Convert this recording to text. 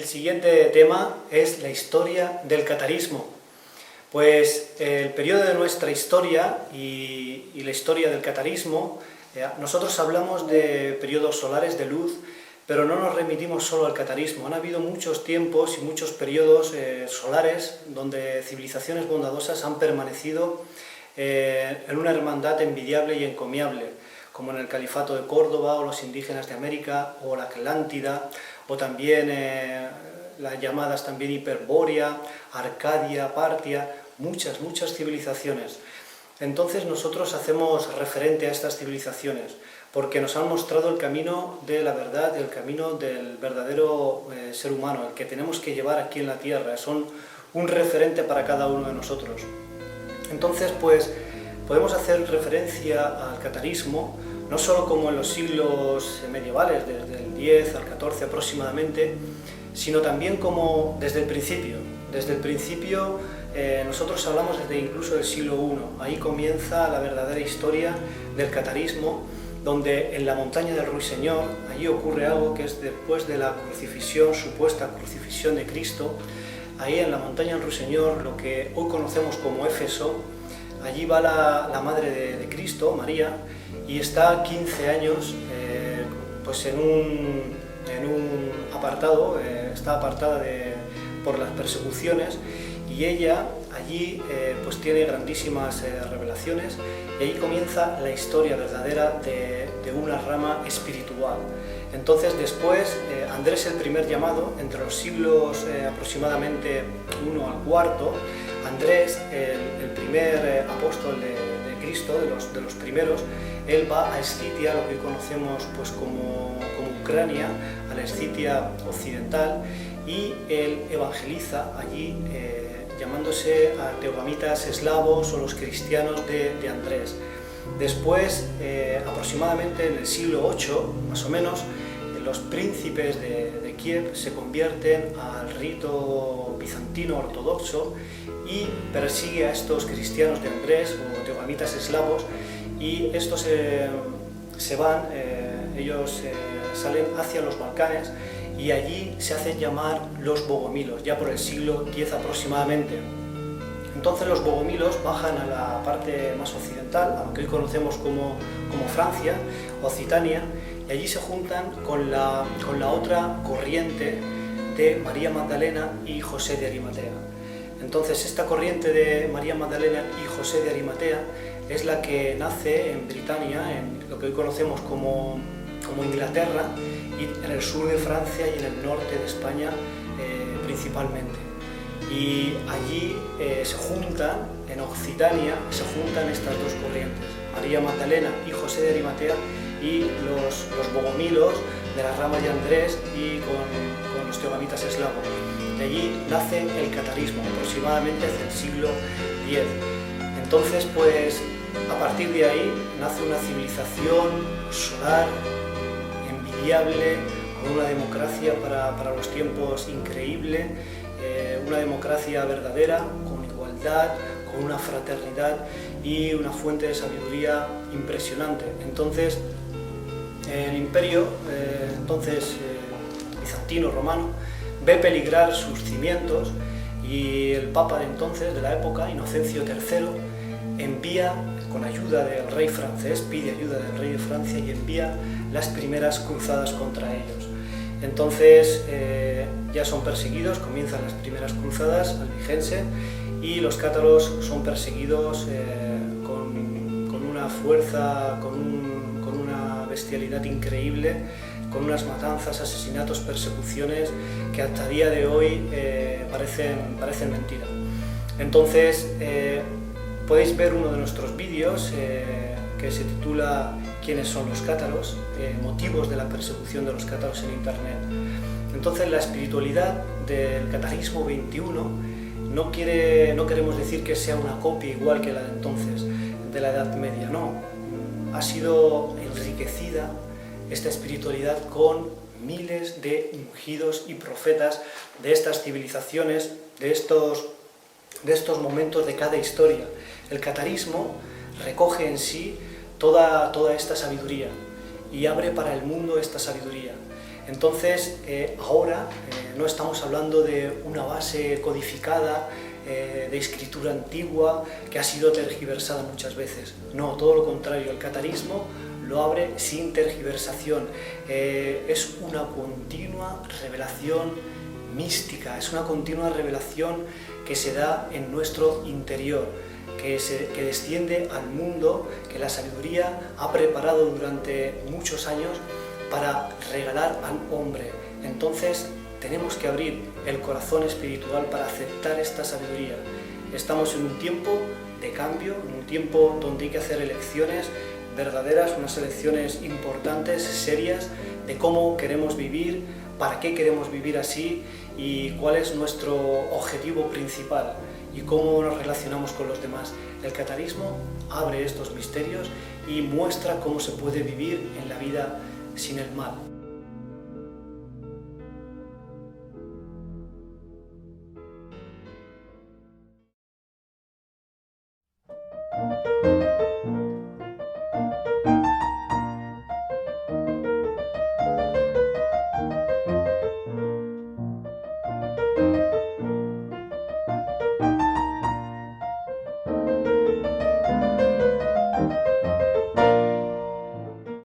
El siguiente tema es la historia del catarismo. Pues el periodo de nuestra historia y la historia del catarismo, nosotros hablamos de periodos solares de luz, pero no nos remitimos solo al catarismo. Han habido muchos tiempos y muchos periodos solares donde civilizaciones bondadosas han permanecido en una hermandad envidiable y encomiable, como en el Califato de Córdoba, o los indígenas de América, o la Atlántida, o también las llamadas también Hiperbórea, Arcadia, Partia, muchas civilizaciones. Entonces nosotros hacemos referente a estas civilizaciones, porque nos han mostrado el camino de la verdad, el camino del verdadero ser humano, el que tenemos que llevar aquí en la Tierra. Son un referente para cada uno de nosotros. Entonces, pues, podemos hacer referencia al catarismo, no solo como en los siglos medievales, desde el 10 al 14 aproximadamente, sino también como desde el principio. Desde el principio nosotros hablamos desde incluso del siglo I. Ahí comienza la verdadera historia del catarismo, donde en la montaña del Ruiseñor, allí ocurre algo que es después de la crucifixión, supuesta crucifixión de Cristo. Ahí en la montaña del Ruiseñor, lo que hoy conocemos como Éfeso, allí va la madre de Cristo, María, y está 15 años pues en un apartado, está apartada por las persecuciones, y ella allí pues tiene grandísimas revelaciones, y ahí comienza la historia verdadera de una rama espiritual. Entonces después Andrés, el primer llamado, entre los siglos aproximadamente 1 al 4, Andrés, el primer apóstol de Cristo, de los primeros, él va a Escitia, lo que hoy conocemos pues como Ucrania, a la Escitia occidental, y él evangeliza allí llamándose a teogamitas eslavos o los cristianos de Andrés. Después, aproximadamente en el siglo VIII, más o menos, los príncipes de Kiev se convierten al rito bizantino ortodoxo y persigue a estos cristianos de Andrés o teogamitas eslavos, y estos se van, ellos salen hacia los Balcanes, y allí se hacen llamar los bogomilos, ya por el siglo X aproximadamente. Entonces los bogomilos bajan a la parte más occidental, a lo que hoy conocemos como Francia, Occitania, y allí se juntan con la otra corriente de María Magdalena y José de Arimatea. Entonces esta corriente de María Magdalena y José de Arimatea es la que nace en Britania, en lo que hoy conocemos como Inglaterra, y en el sur de Francia y en el norte de España principalmente. Y allí se juntan, en Occitania, se juntan estas dos corrientes, María Magdalena y José de Arimatea, y los bogomilos de la rama de Andrés y con los teogamitas eslavos. De allí nace el catarismo, aproximadamente desde el siglo X. Entonces, pues, a partir de ahí nace una civilización solar, envidiable, con una democracia para los tiempos increíble, una democracia verdadera, con igualdad, con una fraternidad y una fuente de sabiduría impresionante. Entonces, el imperio bizantino romano ve peligrar sus cimientos, y el papa de entonces, de la época, Inocencio III, envía, con ayuda del rey francés, pide ayuda del rey de Francia y envía las primeras cruzadas contra ellos. Entonces ya son perseguidos, comienzan las primeras cruzadas albigense, y los cátaros son perseguidos con una fuerza, con una bestialidad increíble, con unas matanzas, asesinatos, persecuciones que hasta día de hoy parecen mentira. Entonces podéis ver uno de nuestros vídeos que se titula ¿Quiénes son los cátaros?, motivos de la persecución de los cátaros en internet. Entonces la espiritualidad del catarismo 21 no queremos decir que sea una copia igual que la de entonces, de la Edad Media, no. Ha sido enriquecida esta espiritualidad con miles de ungidos y profetas de estas civilizaciones, de estos momentos de cada historia. El catarismo recoge en sí toda esta sabiduría y abre para el mundo esta sabiduría. Entonces, ahora no estamos hablando de una base codificada, de escritura antigua que ha sido tergiversada muchas veces. No, todo lo contrario, el catarismo lo abre sin tergiversación. Es una continua revelación mística, es una continua revelación que se da en nuestro interior, que desciende al mundo, que la sabiduría ha preparado durante muchos años para regalar al hombre. Entonces tenemos que abrir el corazón espiritual para aceptar esta sabiduría. Estamos en un tiempo de cambio, en un tiempo donde hay que hacer elecciones verdaderas, unas elecciones importantes, serias, de cómo queremos vivir, para qué queremos vivir así y cuál es nuestro objetivo principal y cómo nos relacionamos con los demás. El catarismo abre estos misterios y muestra cómo se puede vivir en la vida sin el mal.